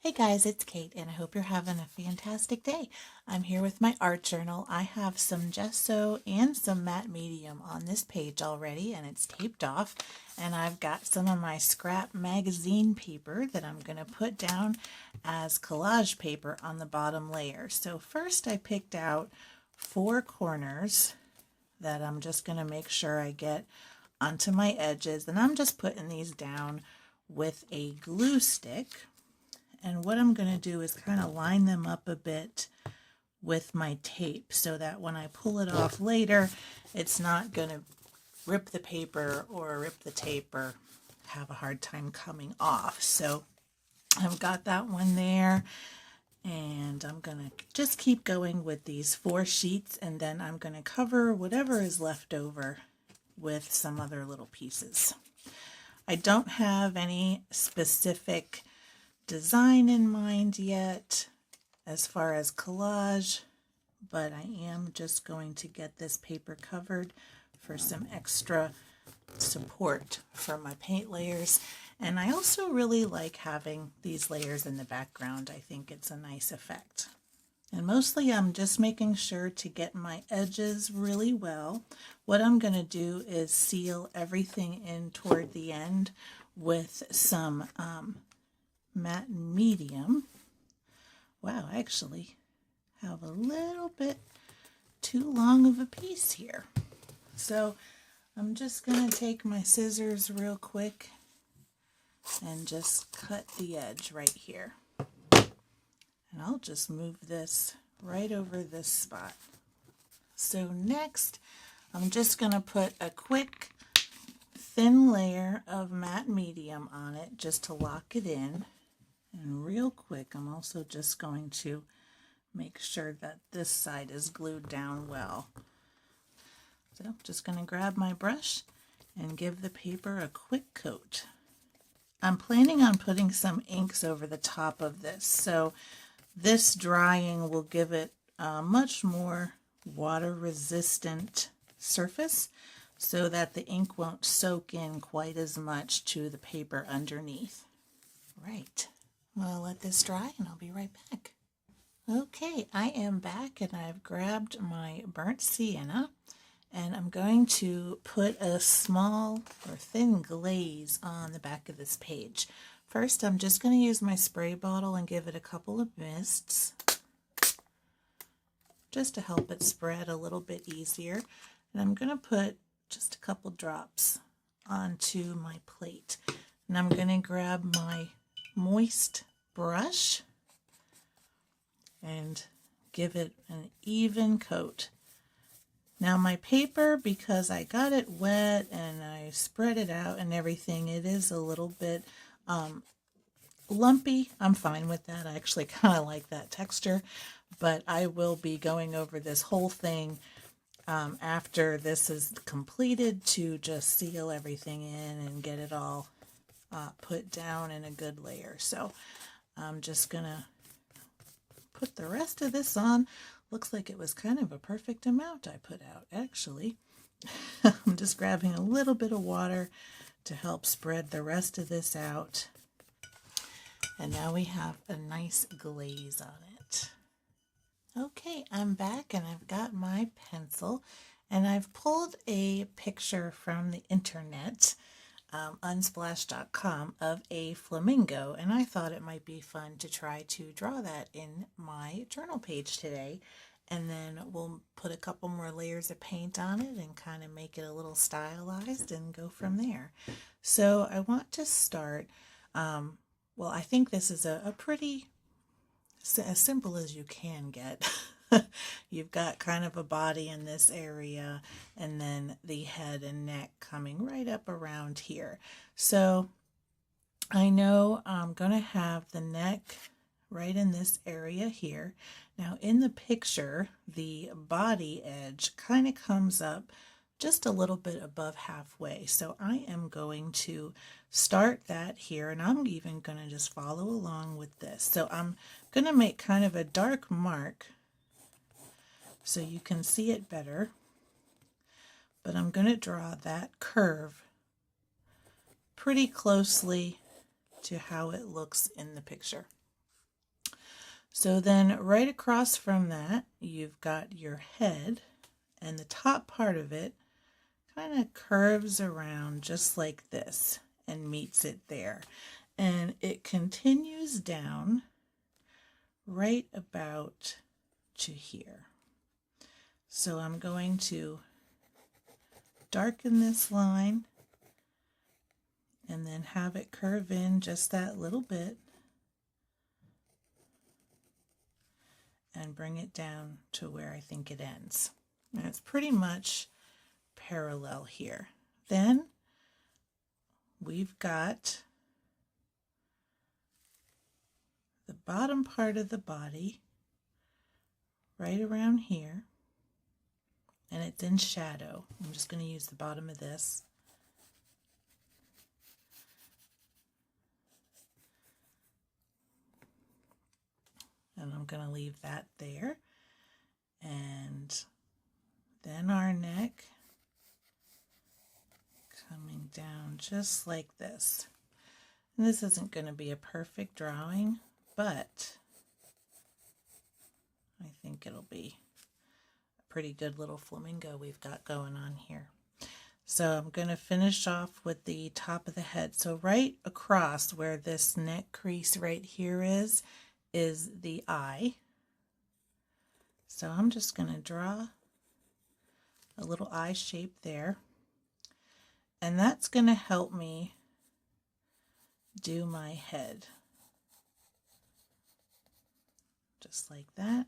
Hey guys, it's Kate, and I hope you're having a fantastic day. I'm here with my art journal. I have some gesso and some matte medium on this page already, and it's taped off. And I've got some of my scrap magazine paper that I'm going to put down as collage paper on the bottom layer. So first I picked out 4 corners that I'm just going to make sure I get onto my edges, and I'm just putting these down with a glue stick. And what I'm going to do is kind of line them up a bit with my tape so that when I pull it off later, it's not going to rip the paper or rip the tape or have a hard time coming off. So I've got that one there, and I'm going to just keep going with these 4 sheets, and then I'm going to cover whatever is left over with some other little pieces. I don't have any specific design in mind yet as far as collage, but I am just going to get this paper covered for some extra support for my paint layers. And I also really like having these layers in the background. I think it's a nice effect. And mostly I'm just making sure to get my edges really well. What I'm going to do is seal everything in toward the end with some matte medium. Wow, I actually have a little bit too long of a piece here. So I'm just going to take my scissors real quick and just cut the edge right here. And I'll just move this right over this spot. So next, I'm just going to put a quick thin layer of matte medium on it just to lock it in. And real quick, I'm also just going to make sure that this side is glued down well. So I'm just going to grab my brush and give the paper a quick coat. I'm planning on putting some inks over the top of this, so this drying will give it a much more water resistant surface so that the ink won't soak in quite as much to the paper underneath. Right. I'll let this dry and I'll be right back. Okay, I am back and I've grabbed my burnt sienna and I'm going to put a small or thin glaze on the back of this page. First, I'm just going to use my spray bottle and give it a couple of mists just to help it spread a little bit easier. And I'm going to put just a couple drops onto my plate. And I'm going to grab my moist brush and give it an even coat. Now my paper, because I got it wet and I spread it out and everything, it is a little bit lumpy. I'm fine with that. I actually kind of like that texture, but I will be going over this whole thing after this is completed to just seal everything in and get it all put down in a good layer. So I'm just gonna put the rest of this on. Looks like it was kind of a perfect amount I put out, actually. I'm just grabbing a little bit of water to help spread the rest of this out. And now we have a nice glaze on it. Okay, I'm back and I've got my pencil and I've pulled a picture from the internet, unsplash.com, of a flamingo, and I thought it might be fun to try to draw that in my journal page today, and then we'll put a couple more layers of paint on it and kind of make it a little stylized and go from there. So I want to start, well, I think this is a pretty, as simple as you can get. You've got kind of a body in this area and then the head and neck coming right up around here. So I know I'm going to have the neck right in this area here. Now in the picture, the body edge kind of comes up just a little bit above halfway. So I am going to start that here, and I'm even going to just follow along with this. So I'm going to make kind of a dark mark so you can see it better, but I'm going to draw that curve pretty closely to how it looks in the picture. So then right across from that, you've got your head, and the top part of it kind of curves around just like this and meets it there. And it continues down right about to here. So I'm going to darken this line and then have it curve in just that little bit and bring it down to where I think it ends. And it's pretty much parallel here. Then we've got the bottom part of the body right around here, and it's in shadow. I'm just going to use the bottom of this. And I'm going to leave that there. And then our neck coming down just like this. And this isn't going to be a perfect drawing, but I think it'll be a pretty good little flamingo we've got going on here. So I'm going to finish off with the top of the head. So right across where this neck crease right here is the eye. So I'm just going to draw a little eye shape there. And that's going to help me do my head. Just like that.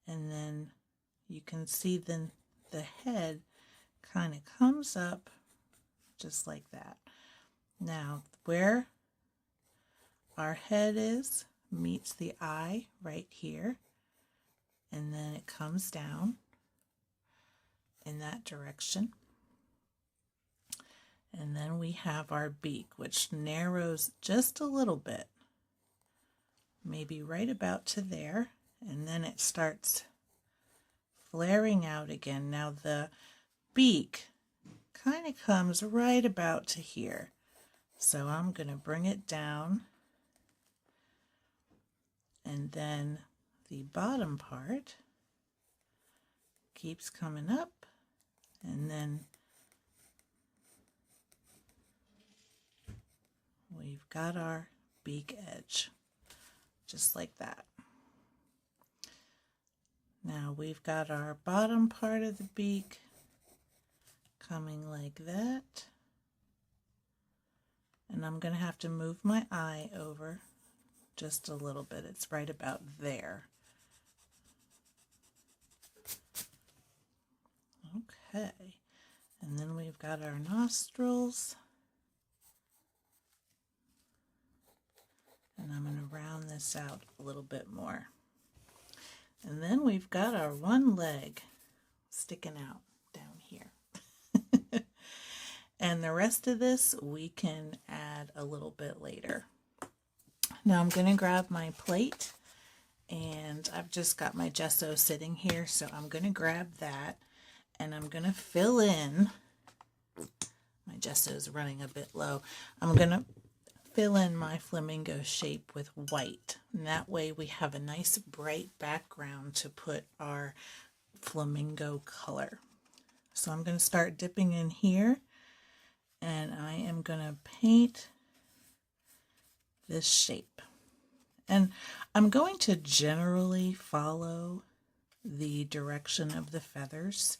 And then you can see the head kind of comes up just like that. Now, where our head is meets the eye right here, and then it comes down in that direction. And then we have our beak, which narrows just a little bit, maybe right about to there, and then it starts flaring out again. Now the beak kind of comes right about to here, so I'm going to bring it down, and then the bottom part keeps coming up, and then we've got our beak edge just like that. Now we've got our bottom part of the beak coming like that, and I'm going to have to move my eye over just a little bit. It's right about there. Okay, and then we've got our nostrils, and I'm going to round this out a little bit more. And then we've got our one leg sticking out down here. And the rest of this we can add a little bit later. Now I'm going to grab my plate, and I've just got my gesso sitting here, so I'm going to grab that, and I'm going to fill in, my gesso is running a bit low, I'm going to fill in my flamingo shape with white, and that way we have a nice bright background to put our flamingo color. So I'm going to start dipping in here, and I am going to paint this shape. And I'm going to generally follow the direction of the feathers,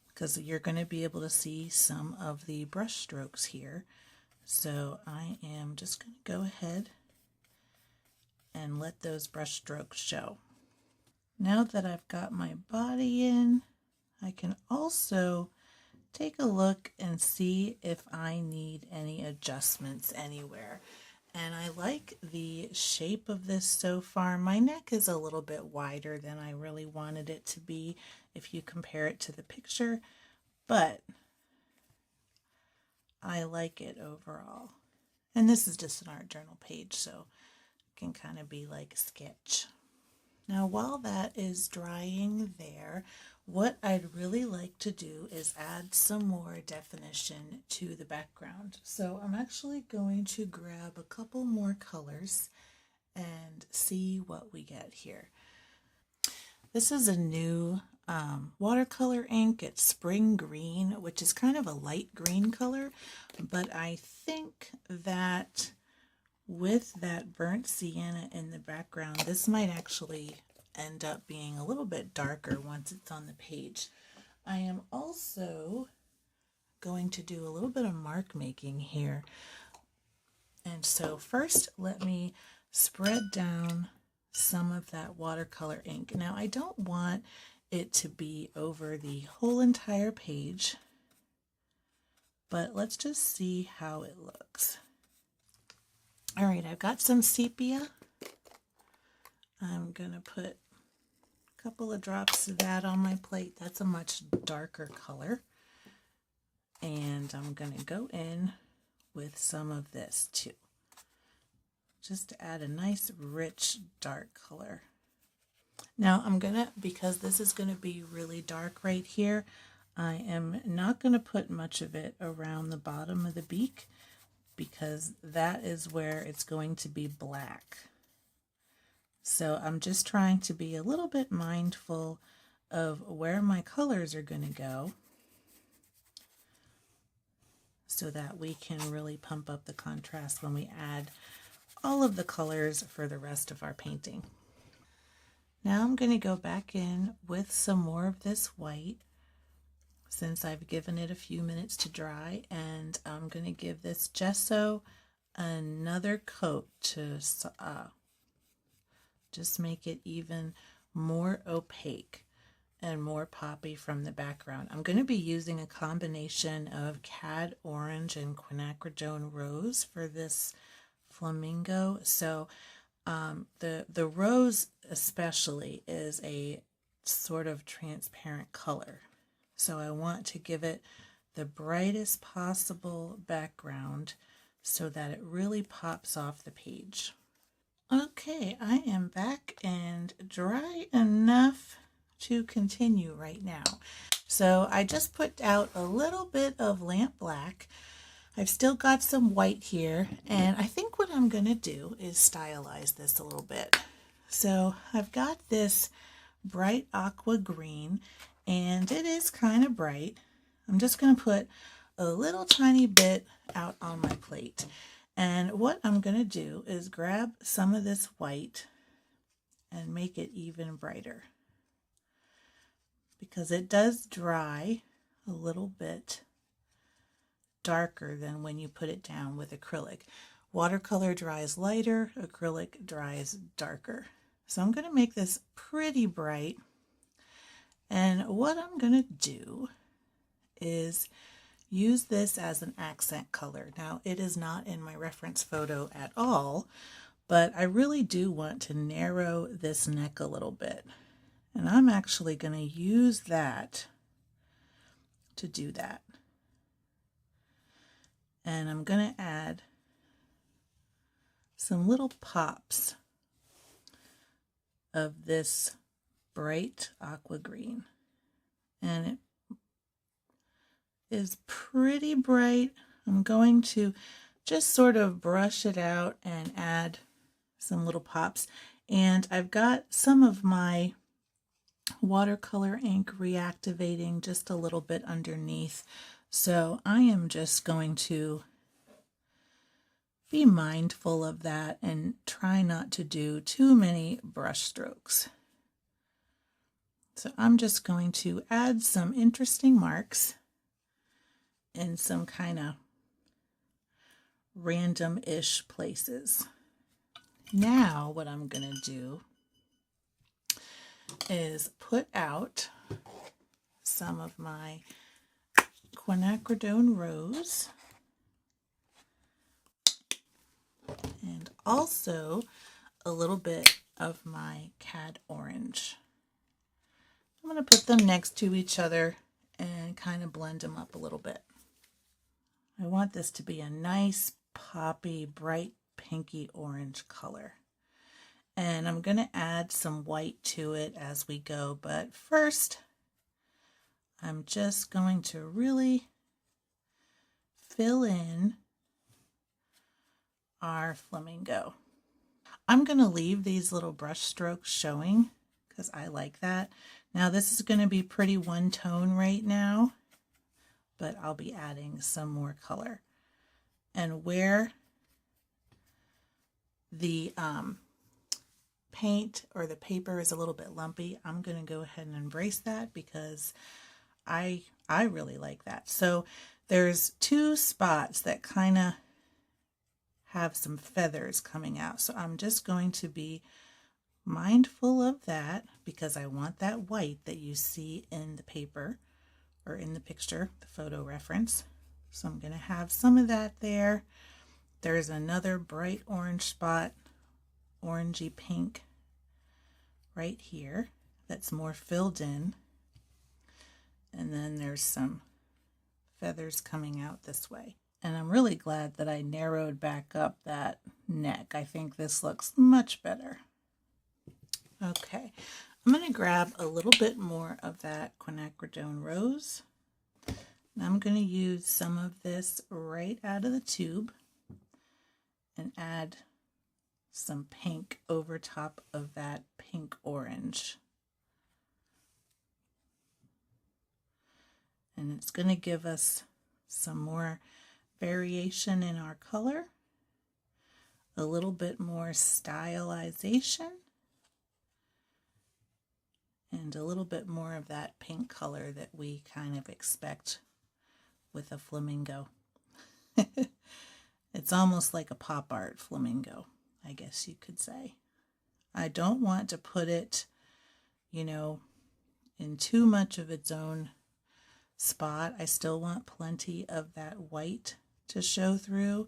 because you're going to be able to see some of the brush strokes here. So I am just going to go ahead and let those brush strokes show. Now that I've got my body in, I can also take a look and see if I need any adjustments anywhere. And I like the shape of this so far. My neck is a little bit wider than I really wanted it to be if you compare it to the picture, but I like it overall. And this is just an art journal page, so it can kind of be like a sketch. Now while that is drying there, what I'd really like to do is add some more definition to the background. So I'm actually going to grab a couple more colors, and see what we get here. This is a new watercolor ink. It's Spring Green, which is kind of a light green color, but I think that with that burnt sienna in the background, this might actually end up being a little bit darker once it's on the page. I am also going to do a little bit of mark making here. And so first, let me spread down some of that watercolor ink. Now, I don't want it to be over the whole entire page, but let's just see how it looks. All right, I've got some sepia. I'm gonna put a couple of drops of that on my plate. That's a much darker color. And I'm gonna go in with some of this too, just to add a nice rich dark color. Now I'm gonna, because this is gonna be really dark right here, I am not gonna put much of it around the bottom of the beak, because that is where it's going to be black. So I'm just trying to be a little bit mindful of where my colors are going to go so that we can really pump up the contrast when we add all of the colors for the rest of our painting. Now I'm going to go back in with some more of this white, since I've given it a few minutes to dry, and I'm going to give this gesso another coat to just make it even more opaque and more poppy from the background. I'm going to be using a combination of Cad Orange and Quinacridone Rose for this Flamingo. So the rose especially is a sort of transparent color. So I want to give it the brightest possible background so that it really pops off the page. Okay, I am back and dry enough to continue right now. So I just put out a little bit of lamp black. I've still got some white here, and I think what I'm going to do is stylize this a little bit. So I've got this bright aqua green, and it is kind of bright. I'm just going to put a little tiny bit out on my plate. And what I'm going to do is grab some of this white and make it even brighter, because it does dry a little bit darker than when you put it down with acrylic. Watercolor dries lighter, acrylic dries darker. So I'm going to make this pretty bright. And what I'm going to do is use this as an accent color. Now, it is not in my reference photo at all, but I really do want to narrow this neck a little bit. And I'm actually going to use that to do that. And I'm going to add some little pops of this bright aqua green. And it is pretty bright. I'm going to just sort of brush it out and add some little pops. And I've got some of my watercolor ink reactivating just a little bit underneath. So I am just going to be mindful of that and try not to do too many brush strokes. So I'm just going to add some interesting marks in some kind of random-ish places. Now what I'm going to do is put out some of my Quinacridone Rose and also a little bit of my Cad Orange. I'm going to put them next to each other and kind of blend them up a little bit. I want this to be a nice poppy, bright pinky orange color. And I'm going to add some white to it as we go, but first I'm just going to really fill in our flamingo. I'm going to leave these little brush strokes showing because I like that. Now this is going to be pretty one tone right now, but I'll be adding some more color. And where the paint or the paper is a little bit lumpy, I'm going to go ahead and embrace that because I really like that. So there's two spots that kind of have some feathers coming out. So I'm just going to be mindful of that because I want that white that you see in the paper or in the picture, the photo reference. So I'm going to have some of that there. There's another bright orange spot, orangey pink right here that's more filled in. And then there's some feathers coming out this way. And I'm really glad that I narrowed back up that neck. I think this looks much better. Okay, I'm going to grab a little bit more of that quinacridone rose. And I'm going to use some of this right out of the tube and add some pink over top of that pink orange. And it's going to give us some more variation in our color, a little bit more stylization, and a little bit more of that pink color that we kind of expect with a flamingo. It's almost like a pop art flamingo, I guess you could say. I don't want to put it, you know, in too much of its own spot. I still want plenty of that white to show through,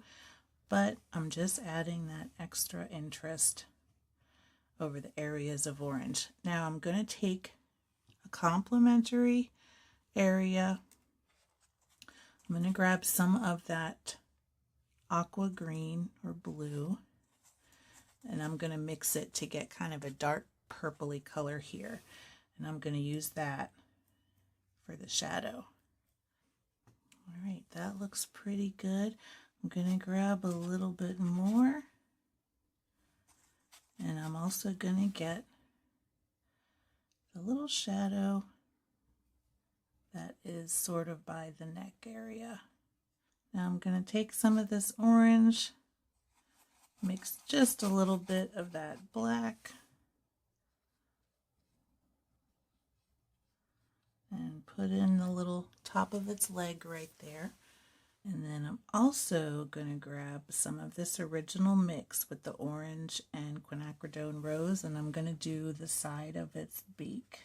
but I'm just adding that extra interest over the areas of orange. Now I'm going to take a complementary area. I'm going to grab some of that aqua green or blue, and I'm going to mix it to get kind of a dark purpley color here. And I'm going to use that for the shadow. All right, that looks pretty good. I'm going to grab a little bit more. And I'm also going to get a little shadow that is sort of by the neck area. Now I'm going to take some of this orange, mix just a little bit of that black, and put in the little top of its leg right there. And then I'm also going to grab some of this original mix with the orange and quinacridone rose, and I'm going to do the side of its beak.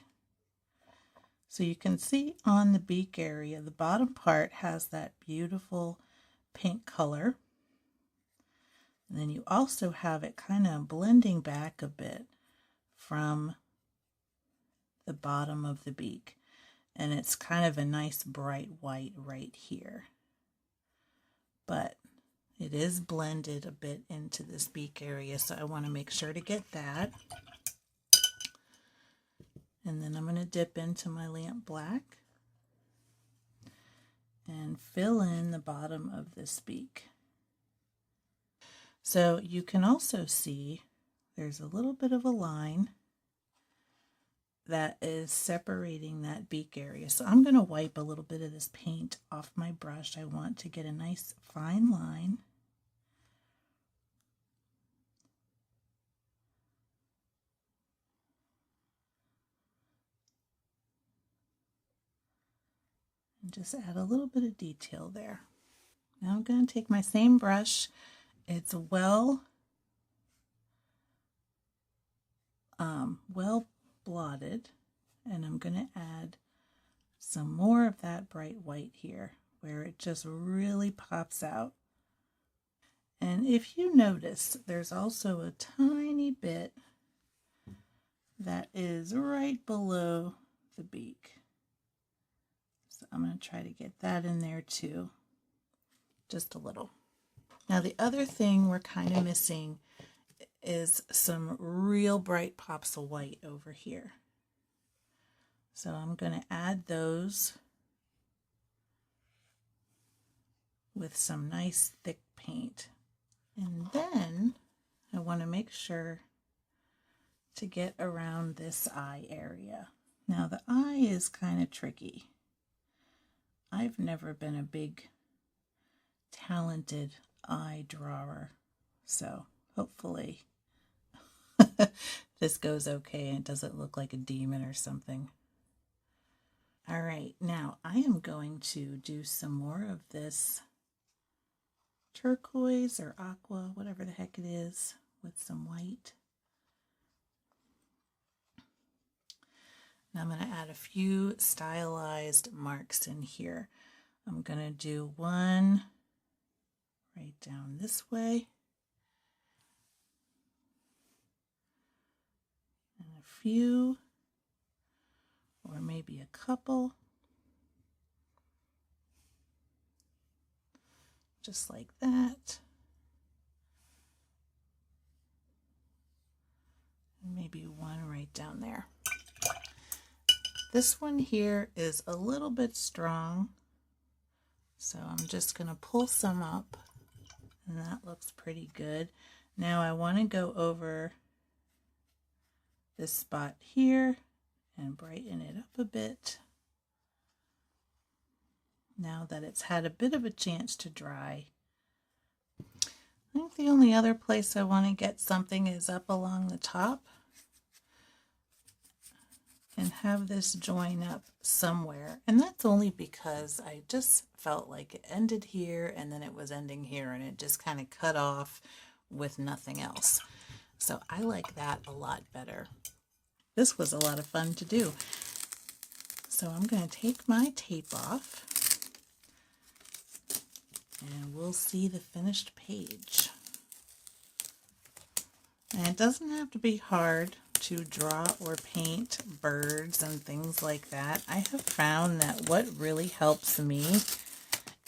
So you can see on the beak area, the bottom part has that beautiful pink color. And then you also have it kind of blending back a bit from the bottom of the beak. And it's kind of a nice bright white right here. But it is blended a bit into this beak area, so I want to make sure to get that. And then I'm going to dip into my lamp black and fill in the bottom of this beak. So you can also see there's a little bit of a line that is separating that beak area. So I'm going to wipe a little bit of this paint off my brush. I want to get a nice fine line. And just add a little bit of detail there. Now I'm going to take my same brush. It's well blotted, and I'm going to add some more of that bright white here where it just really pops out. And if you notice, there's also a tiny bit that is right below the beak. So I'm going to try to get that in there too, just a little. Now the other thing we're kind of missing is some real bright pops of white over here. So I'm going to add those with some nice thick paint. And then I want to make sure to get around this eye area. Now the eye is kind of tricky. I've never been a big talented eye drawer, so hopefully this goes okay and it doesn't look like a demon or something. All right, now I am going to do some more of this turquoise or aqua, whatever the heck it is, with some white. Now I'm going to add a few stylized marks in here. I'm going to do one right down this way, and a few, or maybe a couple, just like that. And maybe one right down there. This one here is a little bit strong, so I'm just going to pull some up, and that looks pretty good. Now I want to go over this spot here and brighten it up a bit now that it's had a bit of a chance to dry. I think the only other place I want to get something is up along the top, and have this join up somewhere. And that's only because I just felt like it ended here and then it was ending here, and it just kind of cut off with nothing else. So I like that a lot better. This was a lot of fun to do. So I'm going to take my tape off and we'll see the finished page. And it doesn't have to be hard to draw or paint birds and things like that. I have found that what really helps me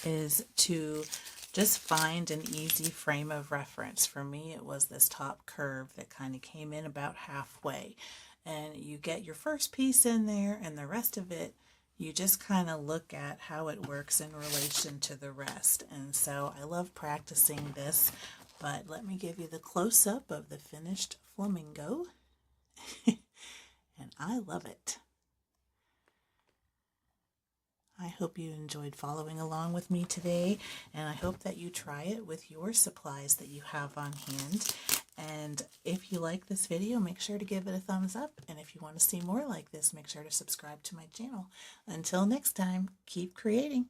is to just find an easy frame of reference. For me, it was this top curve that kind of came in about halfway. And you get your first piece in there, and the rest of it, you just kind of look at how it works in relation to the rest. And so I love practicing this, but let me give you the close-up of the finished flamingo. And I love it. I hope you enjoyed following along with me today, and I hope that you try it with your supplies that you have on hand. And if you like this video, make sure to give it a thumbs up, and if you want to see more like this, make sure to subscribe to my channel. Until next time, keep creating.